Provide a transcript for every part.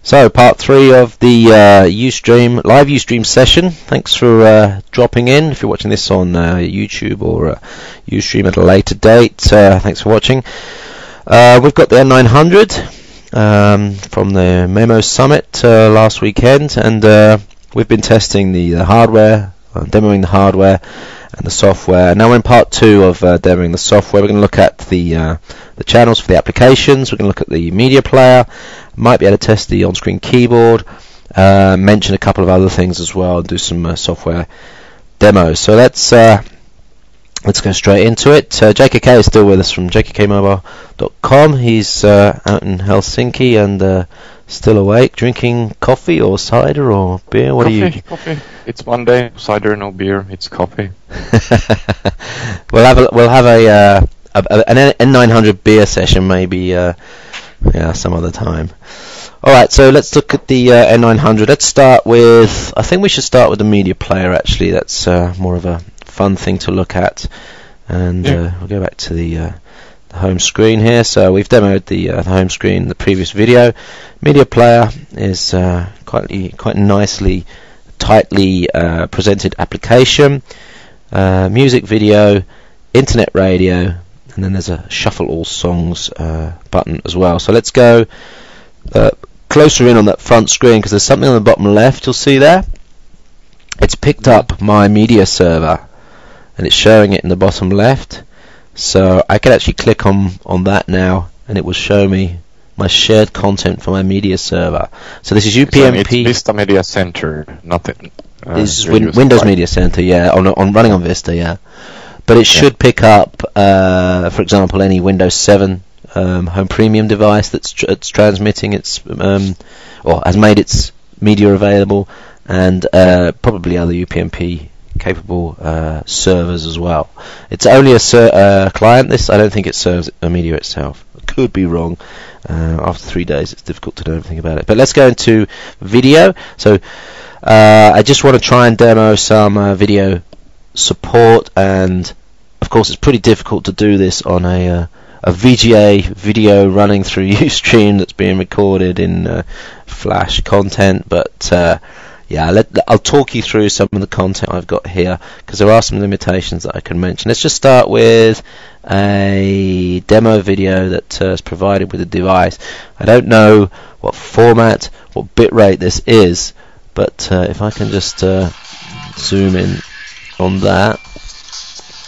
So, part 3 of the Ustream live Ustream session. Thanks for dropping in. If you're watching this on YouTube or Ustream at a later date, thanks for watching. We've got the N900 from the Maemo summit last weekend, and we've been testing the hardware, demoing the hardware and the software. Now we're in part 2 of demoing the software. We're going to look at the channels for the applications. We're going to look at the media player. Might be able to test the on-screen keyboard, mention a couple of other things as well, and do some software demos. So let's go straight into it. JKK is still with us from jkkmobile.com. He's out in Helsinki and still awake, drinking coffee or cider or beer. What coffee, are you? Coffee. It's Monday. Cider, no beer. It's coffee. We'll have an N900 beer session maybe. Some other time. Alright, so let's look at the N900. Let's start with, I think we should start with the media player actually. That's more of a fun thing to look at. And we'll go back to the home screen here. So we've demoed the home screen in the previous video. Media player is quite nicely, tightly presented application. Music, video, internet radio, and then there's a shuffle all songs button as well. So let's go closer in on that front screen, because there's something on the bottom left you'll see there. It's picked up my media server and it's showing it in the bottom left. So I can actually click on that now and it will show me my shared content for my media server. So this is UPnP. It's Vista Media Center, nothing. This is Windows Media Center, yeah, on running on Vista, yeah. But it should pick up, for example, any Windows 7 Home Premium device that's transmitting its, or has made its media available, and probably other UPnP capable servers as well. It's only a client. This, I don't think it serves a media itself. I could be wrong. After 3 days, it's difficult to know anything about it. But let's go into video. So I just want to try and demo some video support, and of course it's pretty difficult to do this on a VGA video running through Ustream that's being recorded in Flash content, but I'll talk you through some of the content I've got here, because there are some limitations that I can mention. Let's just start with a demo video that is provided with the device. I don't know what format, what bitrate this is, but if I can just zoom in on that.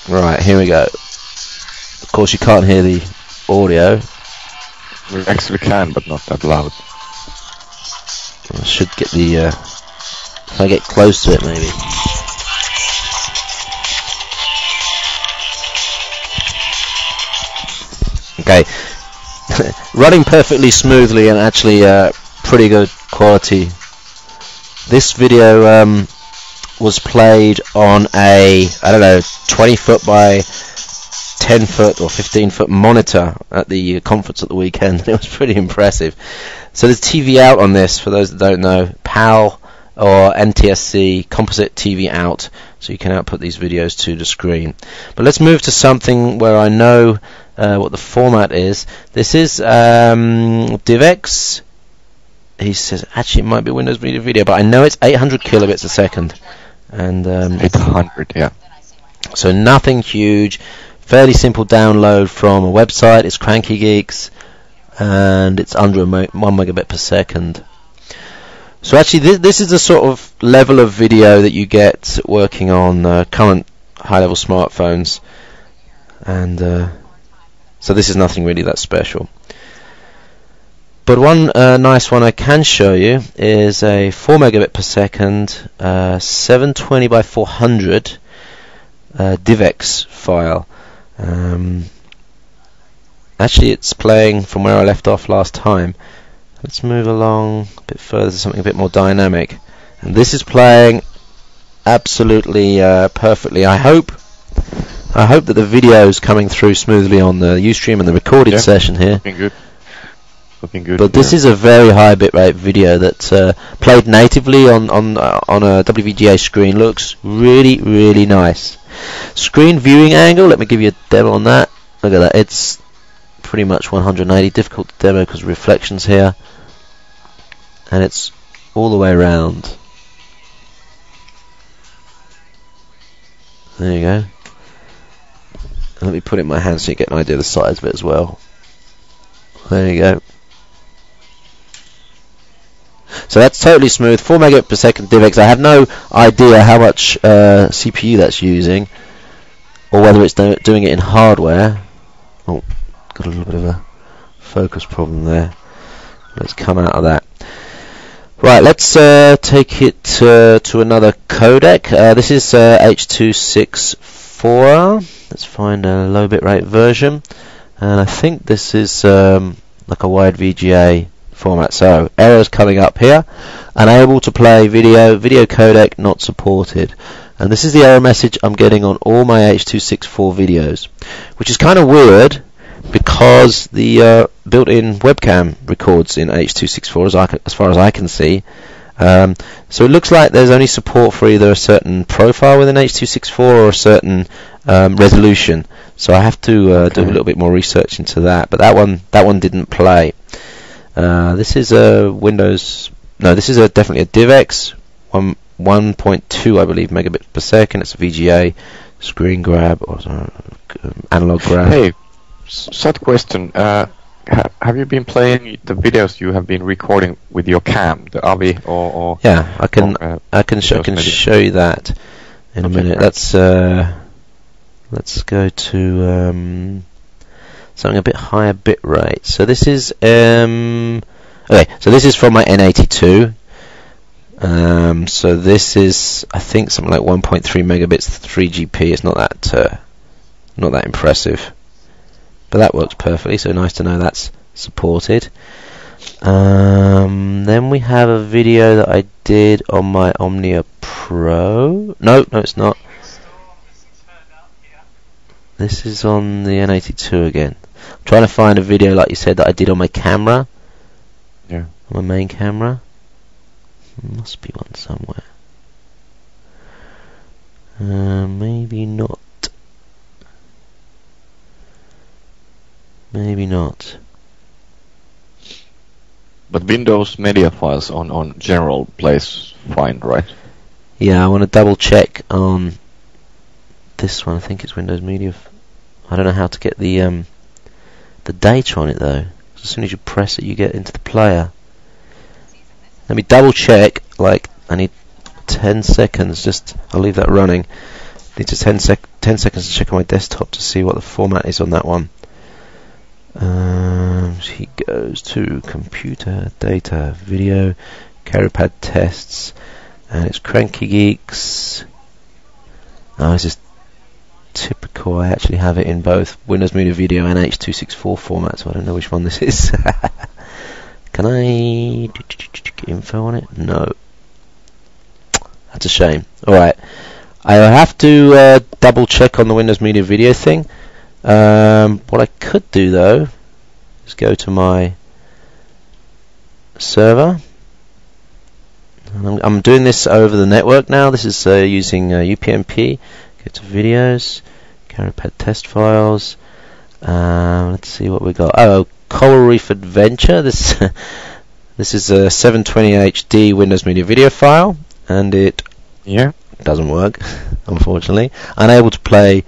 Right, here we go. Of course you can't hear the audio. We actually can, but not that loud. I should get the if I get close to it maybe. Okay. Running perfectly smoothly and actually pretty good quality. This video was played on a, I don't know, 20 foot by 10 foot or 15 foot monitor at the conference at the weekend. It was pretty impressive. So there's TV out on this, for those that don't know, PAL or NTSC, composite TV out, so you can output these videos to the screen. But let's move to something where I know what the format is. This is DivX. He says actually it might be Windows Media Video, but I know it's 800 kilobits a second. And 800, yeah. So nothing huge, fairly simple download from a website. It's Cranky Geeks, and it's under 1 megabit per second. So actually, this is the sort of level of video that you get working on current high-level smartphones, and so this is nothing really that special. But one nice one I can show you is a 4 megabit per second 720 by 400 DivX file. Actually it's playing from where I left off last time. Let's move along a bit further to something a bit more dynamic. And this is playing absolutely perfectly. I hope that the video is coming through smoothly on the Ustream and the recorded session here. Looking good. Looking good. But this is a very high bitrate video that's played natively on a WVGA screen. Looks really, really nice. Screen viewing angle, let me give you a demo on that. Look at that, it's pretty much 180. Difficult to demo because of reflections here. and it's all the way around. There you go. Let me put it in my hand so you get an idea of the size of it as well. There you go. So that's totally smooth, 4 megabit per second DivX. I have no idea how much CPU that's using, or whether it's doing it in hardware. Oh, got a little bit of a focus problem there. Let's come out of that. Right, let's take it to another codec. This is H.264. Let's find a low bitrate version, and I think this is like a wide VGA format. So errors coming up here: unable to play video codec not supported. And this is the error message I'm getting on all my H.264 videos, which is kind of weird because the built-in webcam records in H.264 as far as I can see. So it looks like there's only support for either a certain profile within H.264 or a certain resolution. So I have to do a little bit more research into that. But that one didn't play. This is a Windows. No, this is definitely a DivX 1.2, I believe, megabits per second. It's a VGA screen grab or analog grab. Hey, short question. Have you been playing the videos you have been recording with your cam, the AVI or? Yeah, I can show you that in a minute. Let's go to something a bit higher bit rate. So this is okay. So this is from my N82. So this is, I think, something like 1.3 megabits 3GP. It's not that impressive, but that works perfectly. So nice to know that's supported. Then we have a video that I did on my Omnia Pro. No, it's not. This is on the N82 again. I'm trying to find a video, like you said, that I did on my camera. Yeah. On my main camera. Must be one somewhere. Maybe not. Maybe not. But Windows media files on general plays fine, right? Yeah, I want to double check on this one. I think it's Windows Media. I don't know how to get the data on it though. As soon as you press it, you get into the player. Let me double check. Like, I need 10 seconds. I'll leave that running. I need 10 seconds to check on my desktop to see what the format is on that one. He goes to computer data, video, CarryPad tests, and it's Cranky Geeks. Oh, this is typical. I actually have it in both Windows Media Video and H.264 format, so I don't know which one this is. Can I get info on it? No. That's a shame. Alright. I have to double check on the Windows Media Video thing. What I could do though is go to my server. I'm doing this over the network now. This is using UPnP. Go to videos, CarryPad test files. Let's see what we got. Oh, Coral Reef Adventure. This is a 720 HD Windows Media Video file, and it doesn't work, unfortunately. Unable to play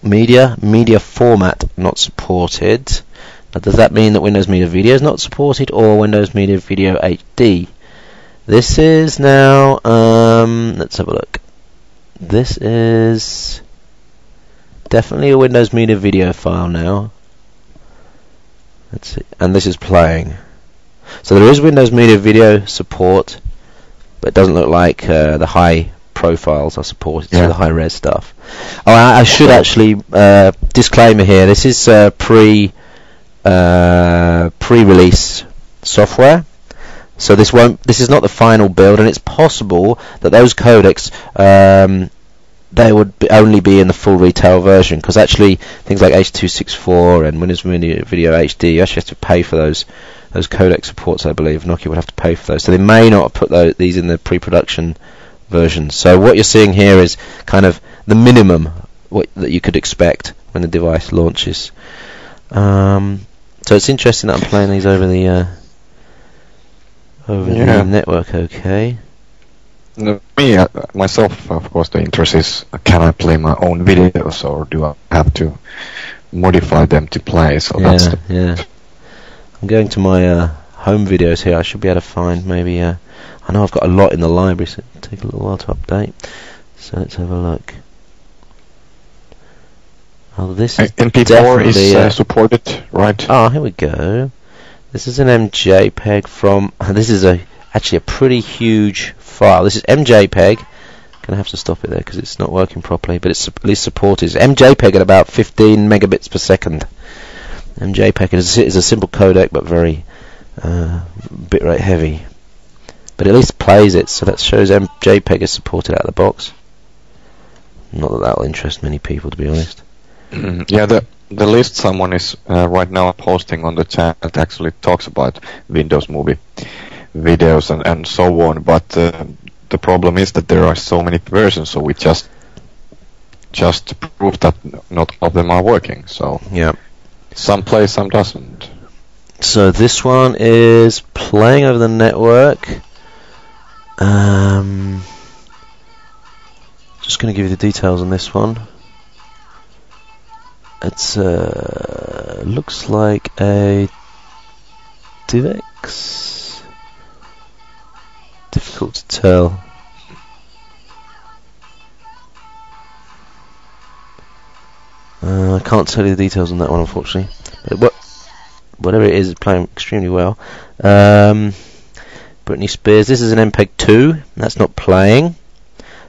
media format not supported. Now, does that mean that Windows Media Video is not supported, or Windows Media Video HD? This is now, let's have a look. This is definitely a Windows Media Video file now. Let's see, and this is playing. So there is Windows Media Video support, but it doesn't look like the high profiles are supported, so the high res stuff. Oh, I should actually disclaimer here. This is pre-release software, so this is not the final build, and it's possible that those codecs they would only be in the full retail version, because actually things like H.264 and Windows Media Video HD, you actually have to pay for those codec supports. I believe Nokia would have to pay for those, so they may not have put these in the pre-production version. So what you're seeing here is kind of the minimum that you could expect when the device launches. So it's interesting that I'm playing these over the over the network. Okay. Me, myself, of course, the interest is, can I play my own videos, or do I have to modify them to play? So that's I'm going to my home videos here. I should be able to find maybe. I know I've got a lot in the library, so it'll take a little while to update. So let's have a look. Oh, this is MP4 is supported, right? Oh, here we go. This is an MJPEG from. This is actually a pretty huge file. This is MJPEG. Gonna have to stop it there because it's not working properly, but it's at least supported. It's MJPEG at about 15 megabits per second. MJPEG is a simple codec, but very bitrate heavy. But at least plays it, so that shows MJPEG is supported out of the box. Not that will interest many people, to be honest. Yeah, the list someone is right now posting on the chat actually talks about Windows Movie videos and so on, but the problem is that there are so many versions, so we just prove that not all of them are working. So yeah, some play, some doesn't. So this one is playing over the network. Just going to give you the details on this one. It's looks like a DivX. Difficult to tell. I can't tell you the details on that one, unfortunately. But whatever it is, it's playing extremely well. Britney Spears. This is an MPEG 2. That's not playing.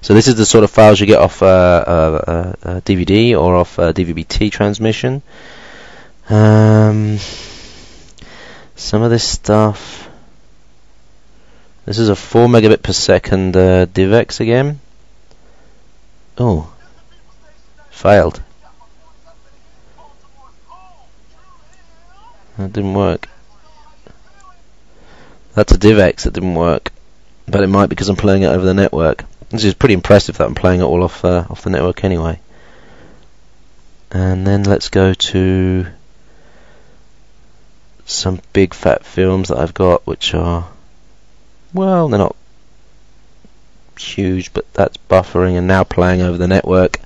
So this is the sort of files you get off a DVD or off a DVB-T transmission. Some of this stuff. This is a 4 megabit per second DivX again. Oh, failed. That didn't work. That's a DivX that didn't work, but it might because I'm playing it over the network. This is pretty impressive that I'm playing it all off the network anyway. And then let's go to some big fat films that I've got, which are, well, they're not huge, but that's buffering and now playing over the network.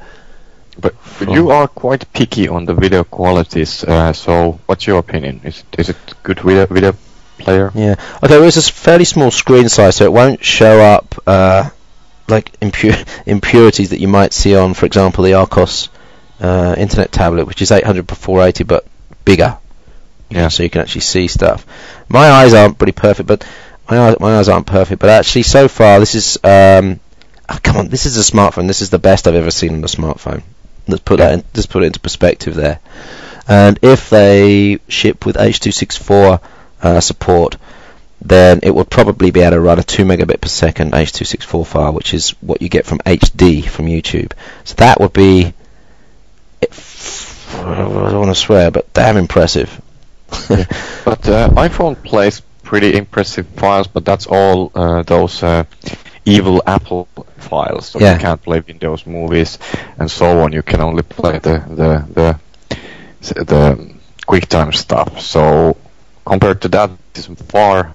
But you are quite picky on the video qualities, so what's your opinion? Is it good video player? Yeah. Okay, well, it's a fairly small screen size, so it won't show up like impurities that you might see on, for example, the Arcos internet tablet, which is 800 by 480, but bigger. Yeah. So you can actually see stuff. My eyes aren't pretty perfect, but my eyes aren't perfect. But actually, so far, this is come on, this is a smartphone. This is the best I've ever seen on a smartphone. Let's put it into perspective there. And if they ship with H.264 support, then it will probably be able to run a 2 megabit per second H.264 file, which is what you get from HD from YouTube. So that would be, I don't want to swear, but damn impressive. Yeah. But iPhone plays pretty impressive files, but that's all those evil Apple files. So you can't play Windows movies and so on. You can only play the QuickTime stuff. So compared to that, it's far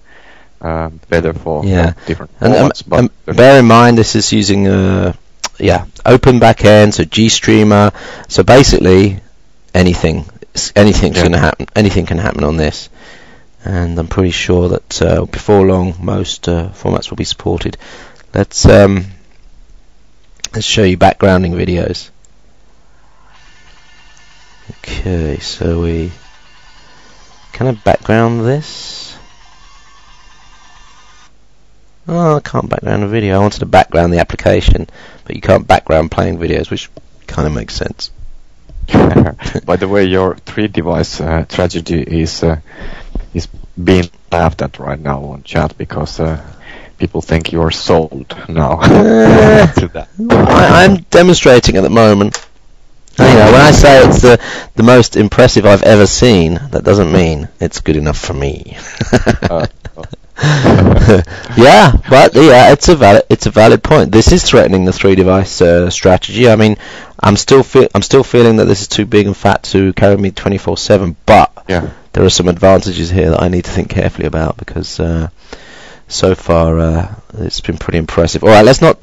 better for different formats. And bear in mind, this is using open backend, so GStreamer. So basically, anything's going to happen. Anything can happen on this, and I'm pretty sure that before long, most formats will be supported. Let's show you backgrounding videos. Okay, so can I background this? Oh, I can't background a video. I wanted to background the application, but you can't background playing videos, which kind of makes sense. By the way, your 3-device tragedy is being laughed at right now on chat because people think you're sold now. To that. I'm demonstrating at the moment. You know, when I say it's the most impressive I've ever seen, that doesn't mean it's good enough for me. It's a valid point. This is threatening the 3-device strategy. I mean, I'm still feeling that this is too big and fat to carry me 24/7. But there are some advantages here that I need to think carefully about because so far it's been pretty impressive. Alright, let's not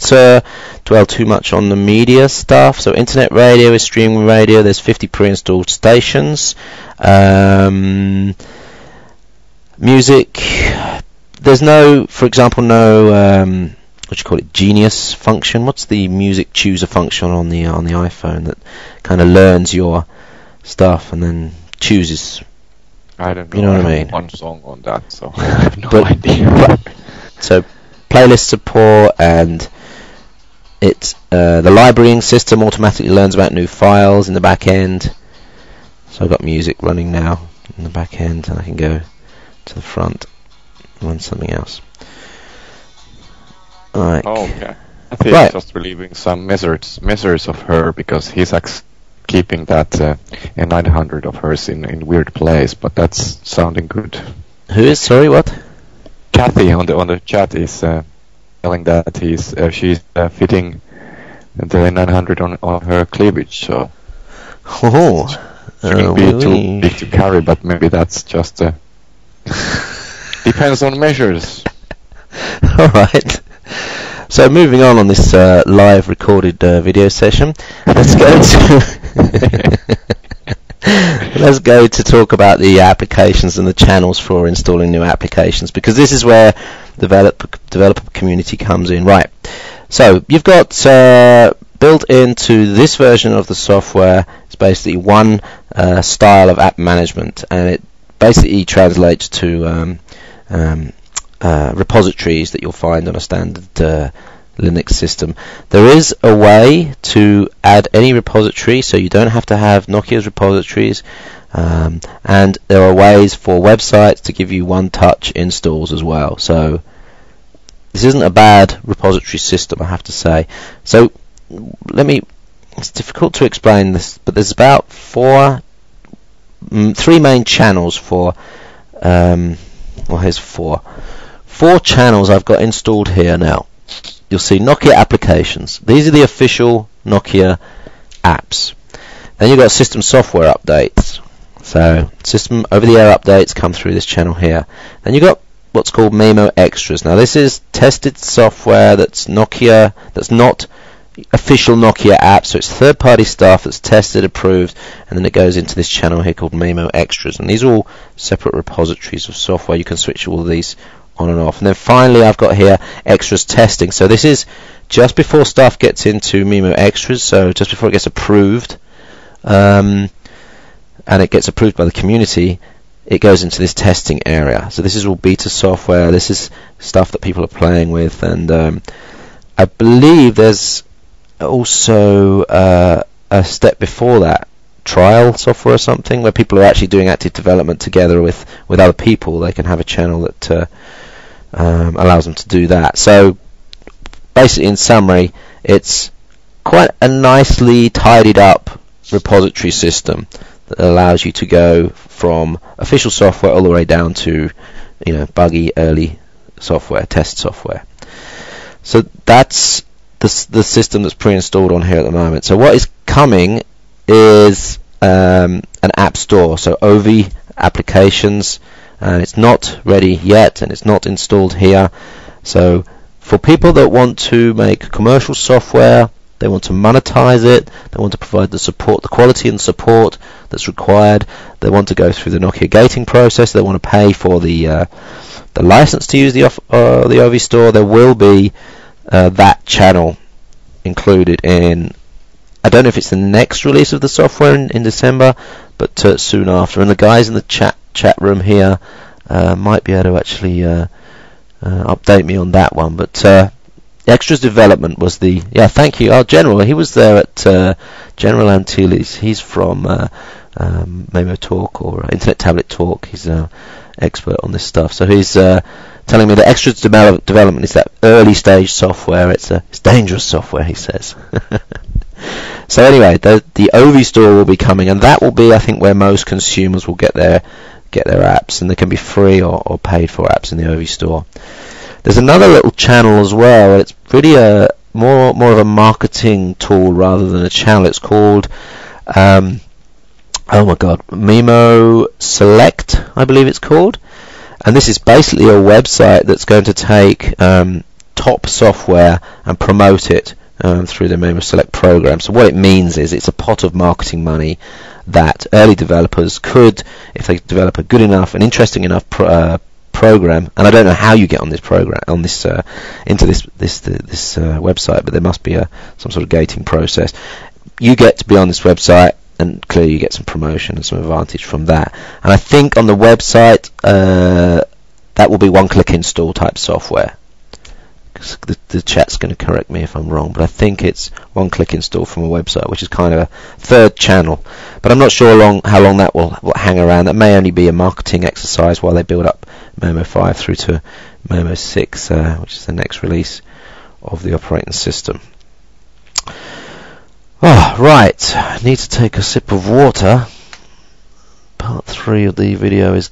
dwell too much on the media stuff. So internet radio is streaming radio. There's 50 pre-installed stations. Music, there's no, for example, no what do you call it, Genius function. What's the music chooser function on the iPhone that kind of learns your stuff and then chooses? I don't know. You know what I mean? One song on that, so I have no idea. So playlist support, and it's the librarying system automatically learns about new files in the back end. So I've got music running now in the back end, and I can go to the front and run something else. Like, okay. I think he's just relieving some measures of her, because he's keeping that N900 of hers in weird place, but that's sounding good. Who is? Sorry, what? Kathy on the chat is telling that she's fitting the N900 on her cleavage, so shouldn't be too big to carry, but maybe that's just depends on measures. All right. So moving on this live recorded video session, let's go to talk about the applications and the channels for installing new applications, because this is where the developer community comes in. Right. So you've got built into this version of the software, it's basically one style of app management, and it basically translates to repositories that you'll find on a standard Linux system. There is a way to add any repository, so you don't have to have Nokia's repositories, and there are ways for websites to give you one-touch installs as well. So this isn't a bad repository system, I have to say. So it's difficult to explain this, but there's about three main channels for here's four channels I've got installed here now. You'll see Nokia applications. These are the official Nokia apps. Then you've got system software updates. So system over-the-air updates come through this channel here. Then you've got what's called Maemo extras. Now this is tested software that's Nokia, that's not official Nokia apps, so it's third-party stuff that's tested, approved, and then it goes into this channel here called Maemo extras. And these are all separate repositories of software. You can switch all of these on and off. And then finally I've got here extras testing. So this is just before stuff gets into Maemo extras, so just before it gets approved, and it gets approved by the community, it goes into this testing area. So this is all beta software, this is stuff that people are playing with, and I believe there's also a step before that, trial software or something, where people are actually doing active development together with other people. They can have a channel that allows them to do that. So basically, in summary, it's quite a nicely tidied up repository system that allows you to go from official software all the way down to buggy early software, test software. So that's the system that's pre-installed on here at the moment. So what is coming is an app store, so OV applications, and it's not ready yet, and it's not installed here. So for people that want to make commercial software, they want to monetize it, they want to provide the support, the quality and support that's required, they want to go through the Nokia gating process, they want to pay for the license to use the OV store, there will be that channel included in, I don't know if it's the next release of the software in December, but soon after. And the guys in the chat room here might be able to actually update me on that one. But extras development was the thank you. Our General, he was there at General Antilles. He's from Maemo Talk or Internet Tablet Talk. He's an expert on this stuff. So he's telling me that extras development is that early stage software. It's dangerous software, he says. So anyway, the OV store will be coming, and that will be, I think, where most consumers will get their apps, and they can be free or paid for apps in the OV store. There's another little channel as well. It's really more of a marketing tool rather than a channel. It's called Maemo Select, I believe it's called. And this is basically a website that's going to take top software and promote it through the Maemo Select program. So what it means is it's a pot of marketing money that early developers could, if they develop a good enough and interesting enough program, and I don't know how you get on this program, on this into this website, but there must be some sort of gating process. You get to be on this website, and clearly you get some promotion and some advantage from that. And I think on the website that will be one-click install type software. The chat's going to correct me if I'm wrong, but I think it's one-click install from a website, which is kind of a third channel. But I'm not sure how long that will hang around. That may only be a marketing exercise while they build up Maemo 5 through to Maemo 6, which is the next release of the operating system. Oh, right. I need to take a sip of water. Part 3 of the video is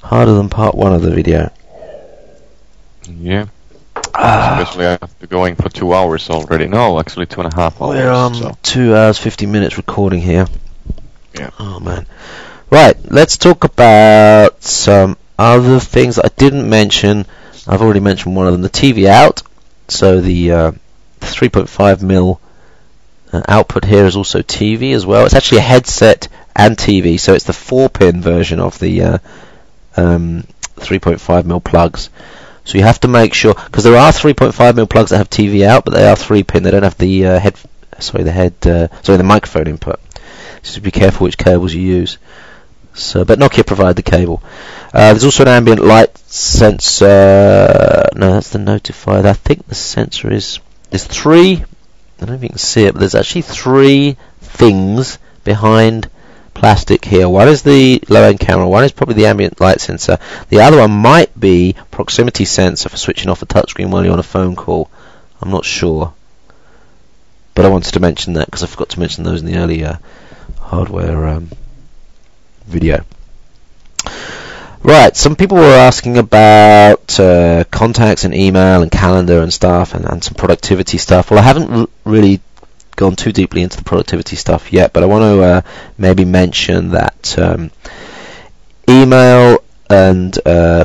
harder than part 1 of the video. Yeah. Especially after going for 2 hours already. No, actually 2.5 hours. We're 2 hours 50 minutes recording here. Yeah. Oh man. Right, let's talk about some other things that I didn't mention. I've already mentioned one of them, the TV out. So the 3.5mm output here is also TV as well. It's actually a headset and TV, so it's the 4-pin version of the 3.5mm plugs. So you have to make sure, because there are 3.5mm plugs that have TV out, but they are 3-pin. They don't have the the microphone input. So be careful which cables you use. So, but Nokia provide the cable. There's also an ambient light sensor. No, that's the notifier. I think the sensor there's 3. I don't know if you can see it, but there's actually 3 things behind plastic here. One is the low-end camera, one is probably the ambient light sensor, the other one might be proximity sensor for switching off a touchscreen while you're on a phone call. I'm not sure, but I wanted to mention that because I forgot to mention those in the earlier hardware video. Right, some people were asking about contacts and email and calendar and stuff, and some productivity stuff. Well, I haven't really gone too deeply into the productivity stuff yet, but I want to maybe mention that email and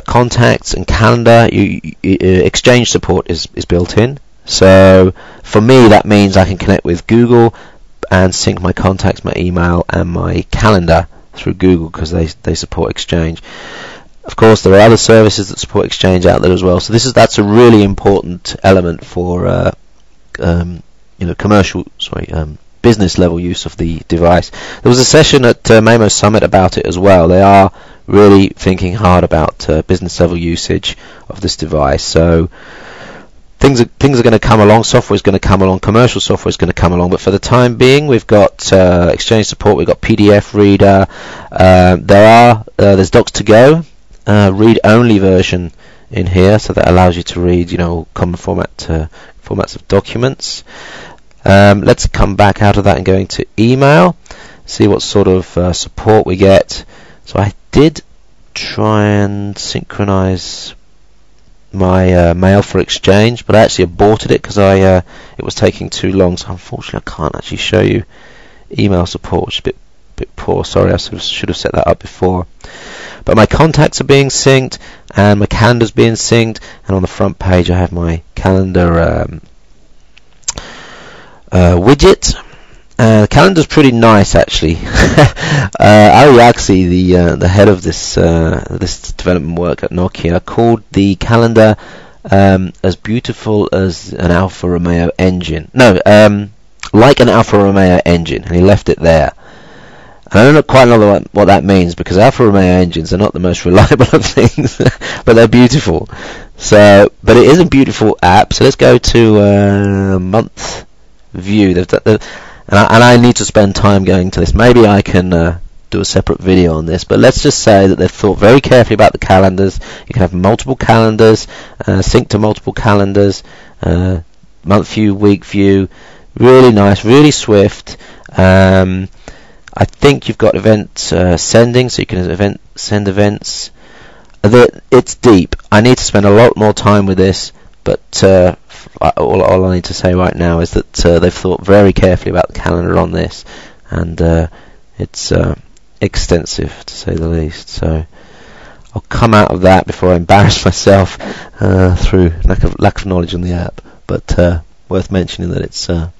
contacts and calendar, Exchange support is built in. So for me, that means I can connect with Google and sync my contacts, my email, and my calendar through Google because they support Exchange. Of course, there are other services that support Exchange out there as well. So that's a really important element for business level use of the device. There was a session at Maemo Summit about it as well. They are really thinking hard about business level usage of this device. So things are going to come along. Software is going to come along. Commercial software is going to come along. But for the time being, we've got Exchange support. We've got PDF reader. There's Docs2Go, read-only version in here, so that allows you to read, common formats of documents. Let's come back out of that and go into email, see what sort of support we get. So I did try and synchronize my mail for Exchange, but I actually aborted it because it was taking too long. So unfortunately, I can't actually show you email support, which is a bit poor. Sorry, I should have set that up before. But my contacts are being synced, and my calendar's being synced, and on the front page I have my calendar widget. The calendar's pretty nice, actually. Ariaxi, the head of this development work at Nokia, called the calendar as beautiful as an Alfa Romeo engine. No, like an Alfa Romeo engine, and he left it there. And I don't quite know what that means, because Alfa Romeo engines are not the most reliable of things, but they're beautiful. So, but it is a beautiful app. So let's go to month view. And I need to spend time going to this. Maybe I can do a separate video on this, but let's just say that they've thought very carefully about the calendars. You can have multiple calendars, sync to multiple calendars, month view, week view. Really nice, really swift. I think you've got event sending, so you can send events. It's deep. I need to spend a lot more time with this, but all I need to say right now is that they've thought very carefully about the calendar on this, and it's extensive, to say the least. So I'll come out of that before I embarrass myself through lack of knowledge on the app. But worth mentioning that it's a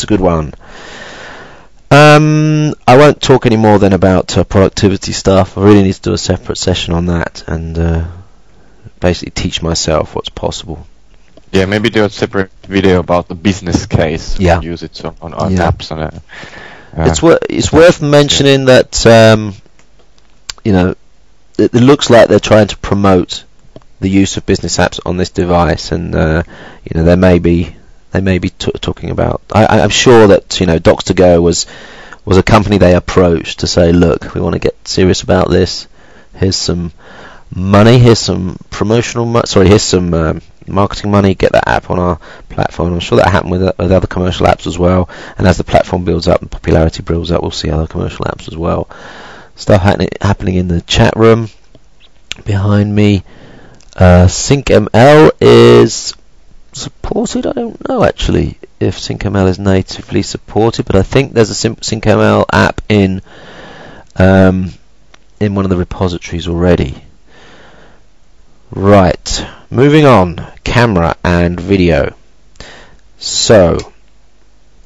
good one. I won't talk any more then about productivity stuff. I really need to do a separate session on that and basically teach myself what's possible. Yeah, maybe do a separate video about the business case. Yeah. Use it on apps and. It's worth mentioning that it looks like they're trying to promote the use of business apps on this device, and they may be talking about. I'm sure that Docs2Go was a company they approached to say, look, we want to get serious about this. Here's some money. Here's some here's some marketing money. Get that app on our platform. I'm sure that happened with other commercial apps as well. And as the platform builds up and popularity builds up, we'll see other commercial apps as well. Stuff happening in the chat room behind me. SyncML is supported. I don't know actually if SyncML is natively supported, but I think there's a SyncML app in one of the repositories already. Right, moving on. Camera and video. So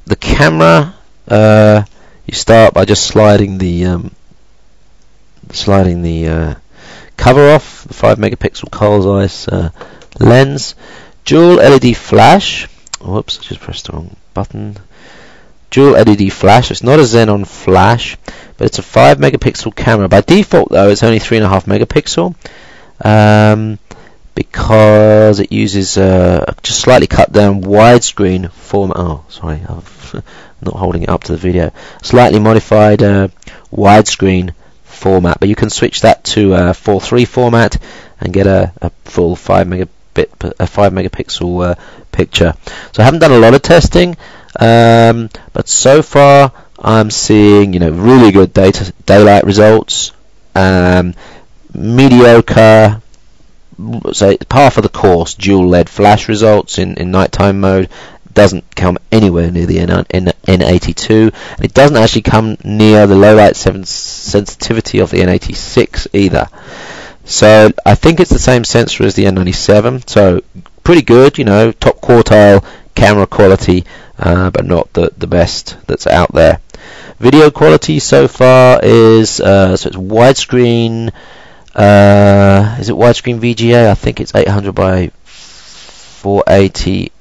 the camera, you start by just sliding the cover off the 5 megapixel Carl's Zeiss lens. Dual LED flash. Whoops, I just pressed the wrong button. Dual LED flash. It's not a Xenon flash, but it's a 5 megapixel camera. By default, though, it's only 3.5 megapixel. Because it uses just slightly cut down widescreen format. Oh, sorry, I'm not holding it up to the video. Slightly modified widescreen format, but you can switch that to 4:3 format and get a full 5 megapixel picture. So I haven't done a lot of testing, but so far I'm seeing really good daylight results, mediocre. So par for the course, dual LED flash results in nighttime mode. Doesn't come anywhere near the N82, and it doesn't actually come near the low light sensitivity of the N86 either. So I think it's the same sensor as the N97, so pretty good, top quartile camera quality, but not the best that's out there. Video quality so far is so it's widescreen. Is it widescreen VGA? I think it's 800 by 480.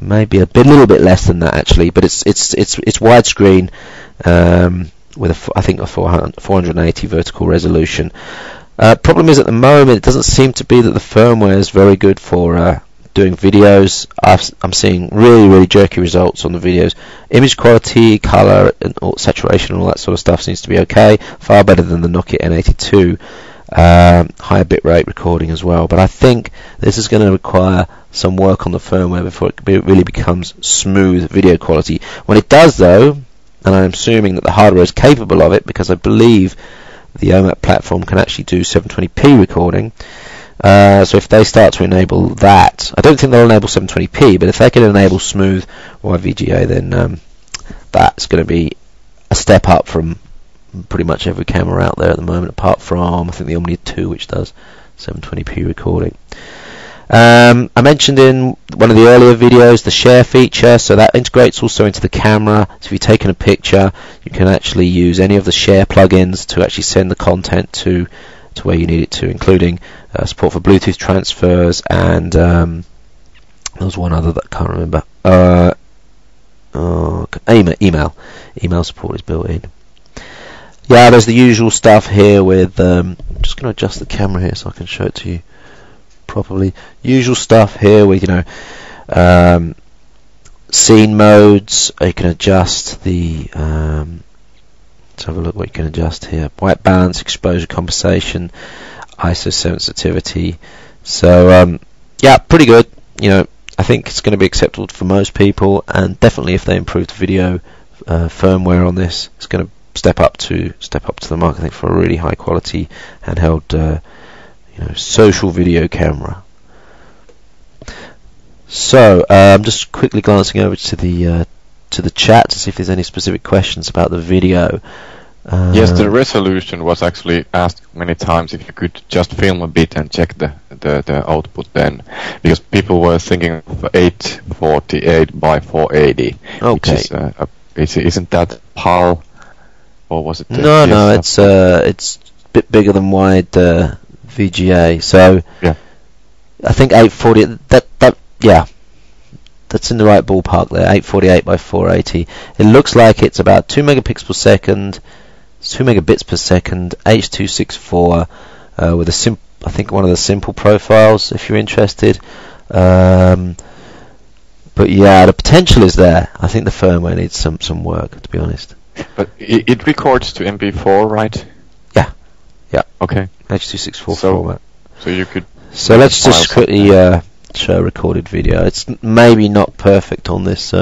Maybe a little bit less than that actually, but it's widescreen with I think a 480 vertical resolution. Problem is at the moment it doesn't seem to be that the firmware is very good for doing videos. I'm seeing really jerky results on the videos. Image quality, color, and saturation, and all that sort of stuff seems to be okay. Far better than the Nokia N82. Higher bitrate recording as well. But I think this is going to require some work on the firmware before it really becomes smooth video quality. When it does, though, and I'm assuming that the hardware is capable of it, because I believe the OMAP platform can actually do 720p recording. So if they start to enable that, I don't think they'll enable 720p, but if they can enable smooth YVGA, then that's going to be a step up from pretty much every camera out there at the moment, apart from I think the Omnia 2, which does 720p recording. I mentioned in one of the earlier videos the share feature, so that integrates also into the camera. So if you've taken a picture, you can actually use any of the share plugins to actually send the content to where you need it to, including support for Bluetooth transfers, and there was one other that I can't remember. Email support is built in. Yeah, there's the usual stuff here with I'm just going to adjust the camera here so I can show it to you properly. Usual stuff here with scene modes. You can adjust the let's have a look what you can adjust here. White balance, exposure compensation, ISO sensitivity. So yeah, pretty good. I think it's going to be acceptable for most people, and definitely if they improve the video firmware on this, it's going to step up to the mark, I think, for a really high quality handheld social video camera. So I'm just quickly glancing over to the chat to see if there's any specific questions about the video. Yes, the resolution was actually asked many times if you could just film a bit and check the output then, because people were thinking of 848 by 480. Okay. Which isn't that PAL, or was it? No, it's a bit bigger than wide VGA. So yeah, I think 840. That's in the right ballpark there. 848 by 480. It looks like it's about 2 megapixels per second. 2 megabits per second, H.264 with I think one of the simple profiles if you're interested. But yeah, the potential is there. I think the firmware needs some work, to be honest. But it records to MP4, right? Yeah. Okay. H.264 format. So you could. So let's just quickly show a recorded video. It's maybe not perfect on this.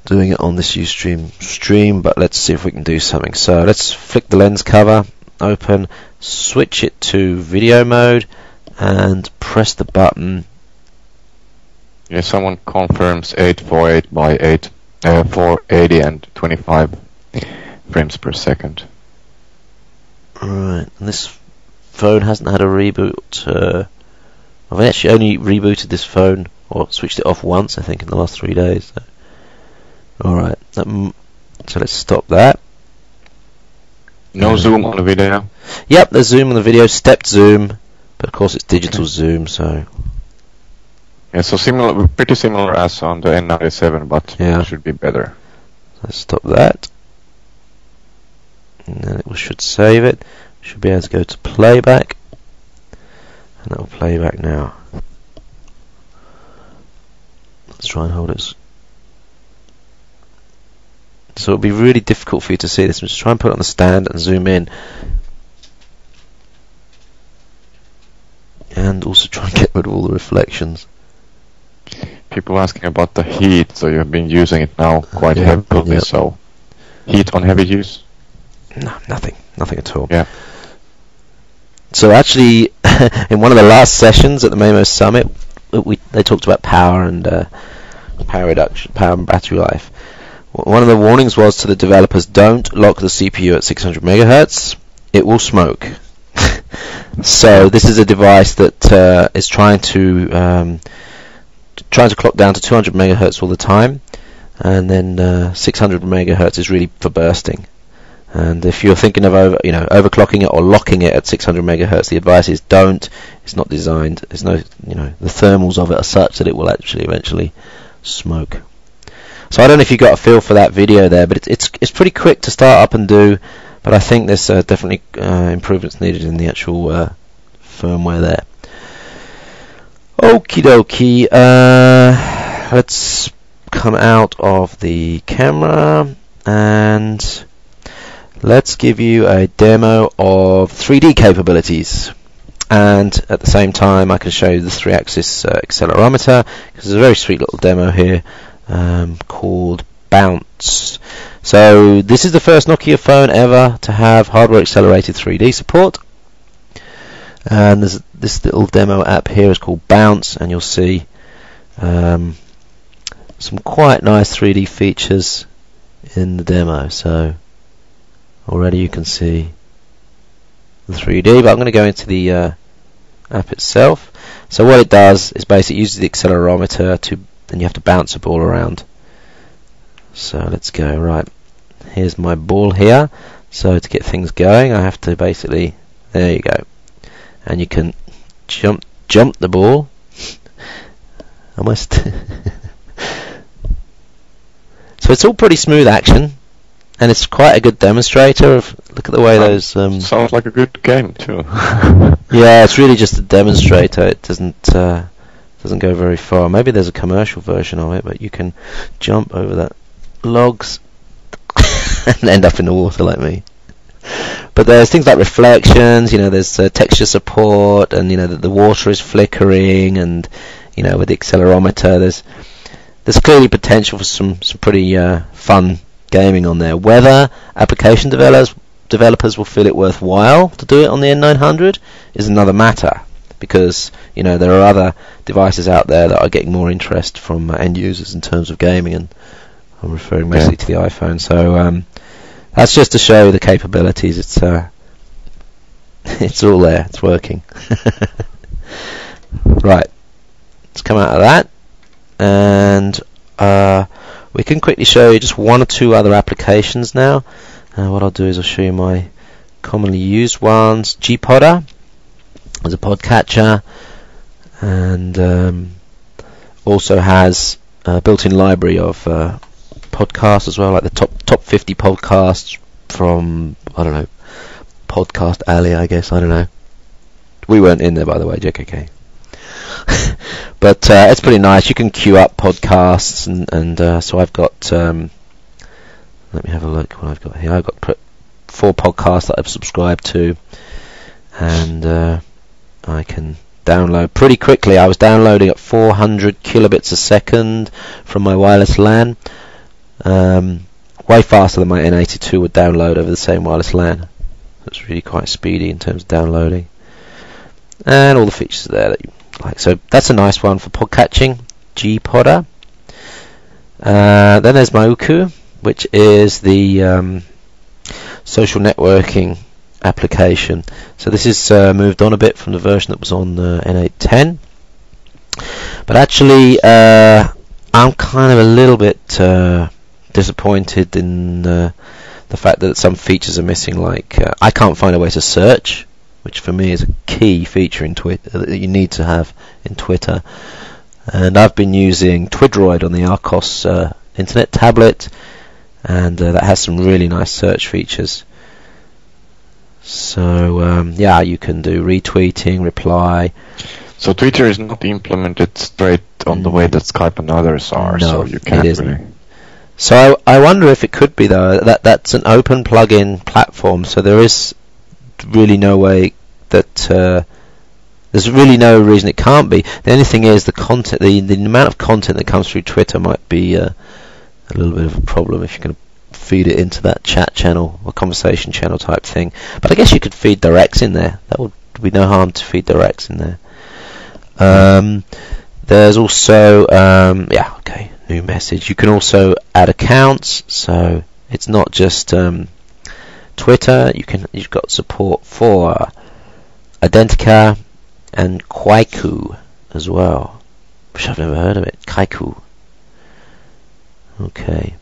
Doing it on this Ustream stream, but let's see if we can do something. So let's flick the lens cover open, switch it to video mode, and press the button. Yeah, someone confirms 848 by 480 and 25 frames per second. Right, and this phone hasn't had a reboot. I've actually only rebooted this phone, or switched it off once, I think, in the last 3 days. So. Alright, so let's stop that. No zoom on the video? Yep, there's zoom on the video, stepped zoom, but of course it's digital zoom, so... Yeah, so pretty similar as on the N900, but it should be better. Let's stop that. And then it should save it. Should be able to go to playback. And that will play back now. Let's try and hold it. So it'll be really difficult for you to see this. Just try and put it on the stand and zoom in. And also try and get rid of all the reflections. People asking about the heat, so you've been using it now quite heavily, so... Heat on heavy use? No, nothing at all. Yeah. So actually, in one of the last sessions at the Maemo Summit, they talked about power and power reduction, power and battery life. One of the warnings was to the developers, don't lock the CPU at 600 megahertz. It will smoke. So this is a device that is trying to clock down to 200 megahertz all the time, and then 600 megahertz is really for bursting. And if you're thinking of overclocking it or locking it at 600 megahertz, the advice is don't. It's not designed. There's no, the thermals of it are such that it will actually eventually smoke. So I don't know if you got a feel for that video there, but it's pretty quick to start up and do. But I think there's definitely improvements needed in the actual firmware there. Okie dokie. Let's come out of the camera and let's give you a demo of 3D capabilities. And at the same time, I can show you the 3-axis accelerometer, because there's a very sweet little demo here called Bounce. So this is the first Nokia phone ever to have hardware accelerated 3D support. And there's this little demo app here is called Bounce, and you'll see some quite nice 3D features in the demo. So already you can see the 3D, but I'm going to go into the app itself. So what it does is basically uses the accelerometer to, then you have to bounce a ball around. So let's go. Right, here's my ball here. So to get things going, I have to basically, there you go, and you can jump the ball. Almost. So it's all pretty smooth action. And it's quite a good demonstrator of, look at the way those... sounds like a good game too. Yeah, it's really just a demonstrator. It doesn't go very far. Maybe there's a commercial version of it, but you can jump over the logs and end up in the water like me. But there's things like reflections, there's texture support, and the water is flickering, and with the accelerometer there's clearly potential for some pretty fun gaming on there. Whether application developers will feel it worthwhile to do it on the N900 is another matter, because there are other devices out there that are getting more interest from end users in terms of gaming, and I'm referring mostly to the iPhone. So That's just to show the capabilities. It's it's all there. It's working. Right. Let's come out of that, and we can quickly show you just one or two other applications now. What I'll do is I'll show you my commonly used ones. Gpodder as a podcatcher, and also has a built-in library of podcasts as well, like the top 50 podcasts from, I don't know, Podcast Alley, I guess. I don't know. We weren't in there, by the way, JKK. But it's pretty nice. You can queue up podcasts, and so I've got. Let me have a look what I've got here. I've got 4 podcasts that I've subscribed to, and I can download pretty quickly. I was downloading at 400 kilobits a second from my wireless LAN, way faster than my N900 would download over the same wireless LAN. It's really quite speedy in terms of downloading, and all the features there that you like. So that's a nice one for podcatching, Gpodder. Then there's Maemo, which is the social networking application. So this is moved on a bit from the version that was on N810, but actually I'm kind of a little bit disappointed in the fact that some features are missing, like I can't find a way to search, which for me is a key feature in Twitter that you need to have in Twitter. And I've been using Twidroid on the Arcos internet tablet, and that has some really nice search features. So yeah, you can do retweeting, reply. So Twitter is not implemented straight on the way that Skype and others are, no, so you can't it isn't. really. So I wonder if it could be, though, that's an open plugin platform, so there is really no way that there's really no reason it can't be. The only thing is the content, the amount of content that comes through Twitter might be a little bit of a problem if you're going to feed it into that chat channel or conversation channel type thing. But I guess you could feed directs in there. That would be no harm to feed directs in there. There's also yeah, okay, new message. You can also add accounts, so it's not just Twitter. You've got support for Identica and Kaiku as well, which I've never heard of it. Kaiku. Okay.